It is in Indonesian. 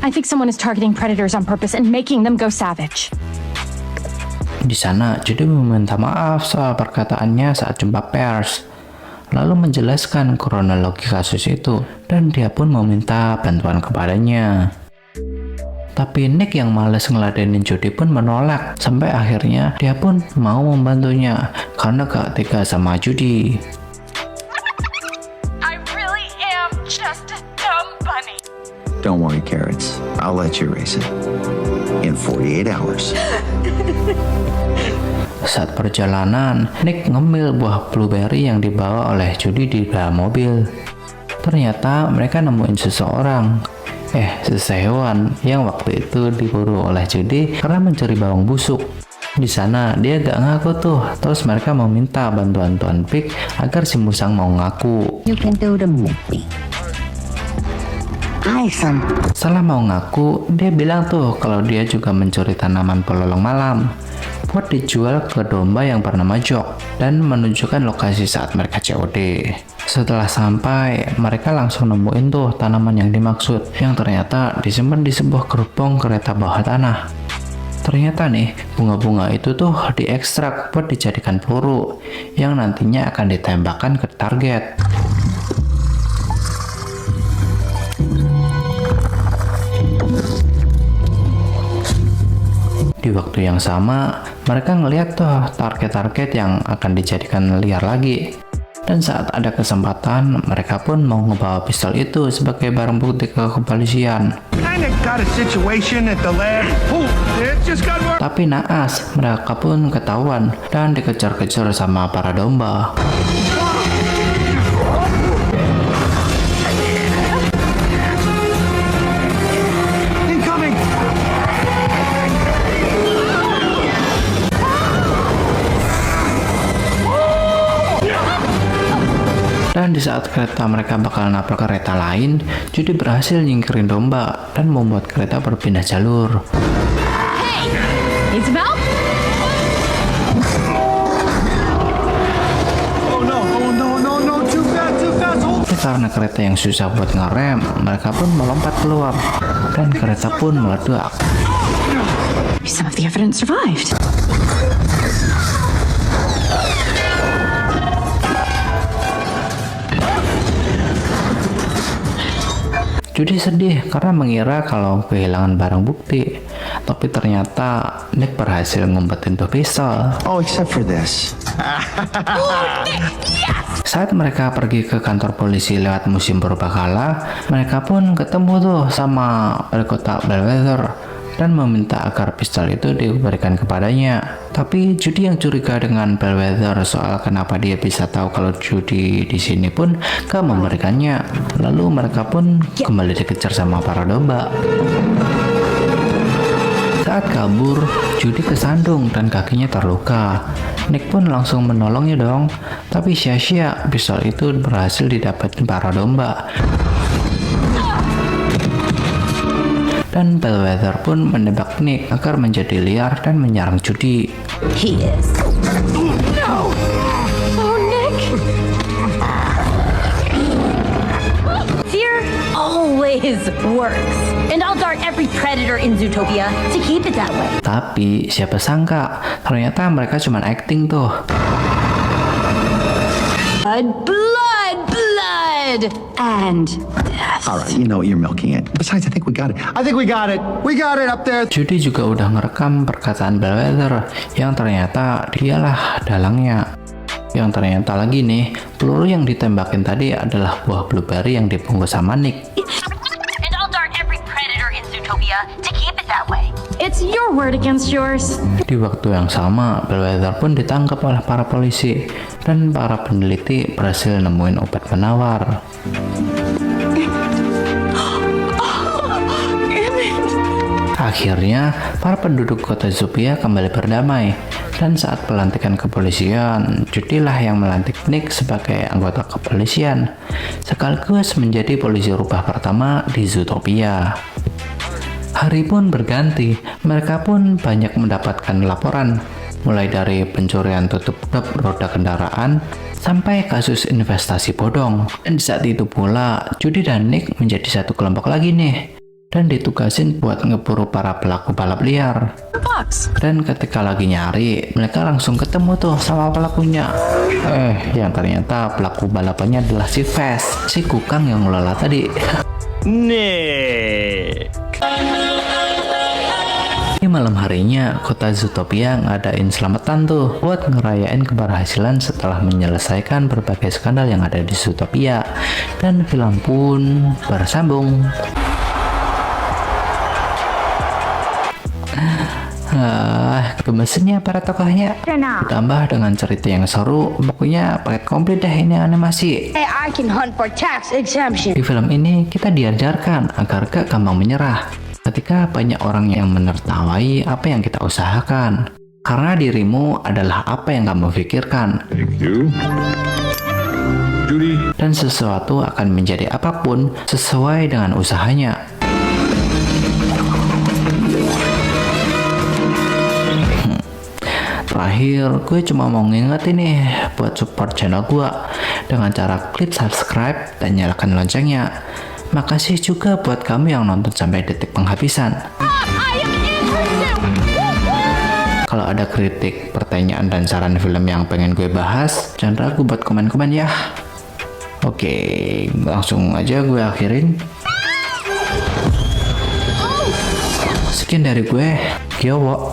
I think someone is targeting predators on purpose and making them go savage. Di sana, Judy meminta maaf soal perkataannya saat jumpa pers, lalu menjelaskan kronologi kasus itu, dan dia pun meminta bantuan kepadanya. Tapi Nick yang males ngeladenin Judy pun menolak, sampai akhirnya dia pun mau membantunya karena gak tega sama Judy. I really am just a dumb bunny. Don't worry, Carrots. I'll let you race it. In 48 hours. Saat perjalanan, Nick ngemil buah blueberry yang dibawa oleh Judy di dalam mobil. Ternyata mereka nemuin sesehewan yang waktu itu diburu oleh Judy karena mencuri bawang busuk. Di sana dia gak ngaku tuh, terus mereka meminta bantuan Tuan Pig agar si musang mau ngaku. You can do the movie. Setelah mau ngaku, dia bilang tuh kalau dia juga mencuri tanaman pelolong malam buat dijual ke domba yang bernama Jock dan menunjukkan lokasi saat mereka COD. Setelah sampai, mereka langsung nemuin tuh tanaman yang dimaksud yang ternyata disimpan di sebuah gerbong kereta bawah tanah. Ternyata nih, bunga-bunga itu tuh diekstrak buat dijadikan peluru yang nantinya akan ditembakkan ke target. Di waktu yang sama, mereka ngeliat tuh target-target yang akan dijadikan liar lagi. Dan saat ada kesempatan, mereka pun mau ngebawa pistol itu sebagai barang bukti ke kepolisian. Tapi naas, mereka pun ketahuan dan dikejar-kejar sama para domba. Dan di saat kereta mereka bakal nabrak kereta lain, Judy berhasil nyingkirin domba dan membuat kereta berpindah jalur. Hey, Isabel? Karena kereta yang susah buat ngerem, mereka pun melompat keluar dan kereta pun meledak. Some of the evidence survived. Judy sedih karena mengira kalau kehilangan barang bukti, tapi ternyata Nick berhasil ngumpetin tuh pistol. Oh, except for this. Saat mereka pergi ke kantor polisi lewat musim purbakala, mereka pun ketemu tuh sama wali kota Bellwether dan meminta agar pistol itu diberikan kepadanya. Tapi Judy yang curiga dengan Bellwether soal kenapa dia bisa tahu kalau Judy di sini pun gak memberikannya. Lalu mereka pun kembali dikejar sama para domba. Saat kabur, Judy kesandung dan kakinya terluka. Nick pun langsung menolongnya dong, tapi sia-sia, pistol itu berhasil didapatin para domba. Dan Bellwether pun menebak Nick agar menjadi liar dan menyerang Judy. He is. No! Oh, Nick! Fear always works. And I'll dart every predator in Zootopia to keep it that way. Tapi siapa sangka, ternyata mereka cuma acting tuh. Blood, and death. All right, you know you're milking it. Besides, I think we got it. I think we got it. We got it up there. Judy juga udah ngerekam perkataan Bellwether yang ternyata dialah dalangnya. Yang ternyata lagi nih, peluru yang ditembakin tadi adalah buah blueberry yang dibungkus sama Nick. And I'll dart every predator in Zootopia to keep it that way. It's your word against yours. Di waktu yang sama, Bellwether pun ditangkap oleh para polisi dan para peneliti berhasil nemuin obat penawar. Akhirnya, para penduduk kota Zootopia kembali berdamai. Dan saat pelantikan kepolisian, Judy lah yang melantik Nick sebagai anggota kepolisian, sekaligus menjadi polisi rubah pertama di Zootopia. Hari pun berganti, mereka pun banyak mendapatkan laporan, mulai dari pencurian tutup roda kendaraan sampai kasus investasi bodong. Dan di saat itu pula, Judy dan Nick menjadi satu kelompok lagi nih. dan ditugasin buat ngeburu para pelaku balap liar. Dan ketika lagi nyari, mereka langsung ketemu tuh sama pelakunya. Yang ternyata pelaku balapannya adalah si Fast, si kukang yang ngelola tadi. Di malam harinya, kota Zootopia ngadain selamatan tuh buat ngerayain keberhasilan setelah menyelesaikan berbagai skandal yang ada di Zootopia. Dan film pun bersambung. Gemesinnya para tokohnya. Ditambah dengan cerita yang seru, pokoknya paket komplit deh ini animasi. I can hunt for tax exemption. Di film ini kita diajarkan agar gak gampang menyerah ketika banyak orang yang menertawai apa yang kita usahakan. Karena dirimu adalah apa yang kamu pikirkan. Thank you. Judy. Dan sesuatu akan menjadi apapun sesuai dengan usahanya. Terakhir, gue cuma mau ngingetin nih buat support channel gue dengan cara klik subscribe dan nyalakan loncengnya. Makasih juga buat kamu yang nonton sampai detik penghabisan. Kalau ada kritik, pertanyaan, dan saran film yang pengen gue bahas, jangan ragu buat komen-komen ya. Oke, langsung aja gue akhirin. Sekian dari gue, Kyowo.